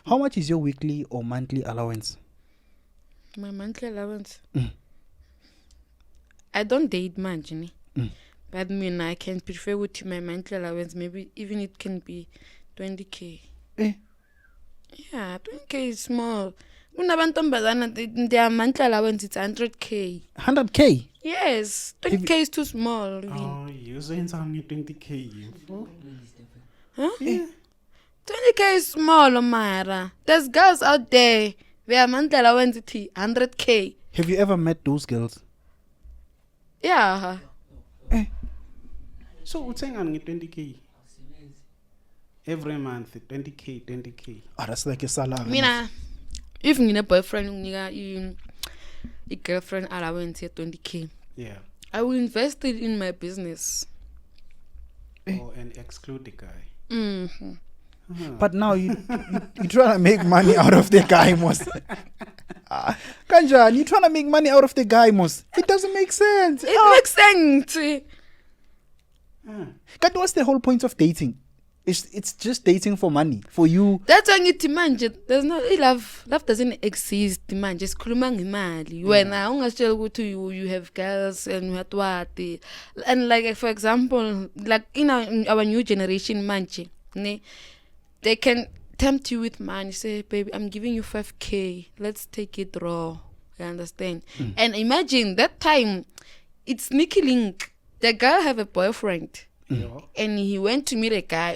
How much is your weekly or monthly allowance? My monthly allowance. I don't date much, but I can prefer with my monthly allowance. Maybe even it can be 20k. Eh? Yeah, 20k is small. Their monthly allowance is 100k. 100k? Yes, 20k is too small. Oh, you're saying something 20k. Huh? Yeah. 20k is small, Mara. There's girls out there where monthly allowance is 100k. Have you ever met those girls? Yeah. So what's saying on 20k? Every month, 20k. Oh, that's like a salary. Mina, if you need a boyfriend, you a girlfriend allowance at 20k. Yeah. I will invest it in my business. Oh, and exclude the guy. Mm-hmm. But now you trying to make money out of the guy, most. Kanjan, you trying to make money out of the guy, most. It doesn't make sense. It makes sense. God, what's the whole point of dating? It's just dating for money, for you. That's why ngithi manje there's no love doesn't exist manje sikhuluma ngemali wena ungasitshela ukuthi you have girls and what and like for example like in our new generation manje they can tempt you with money, say baby I'm giving you 5k, let's take it raw, you understand? And imagine that time it's Nikki Link, the girl have a boyfriend. And he went to meet a guy.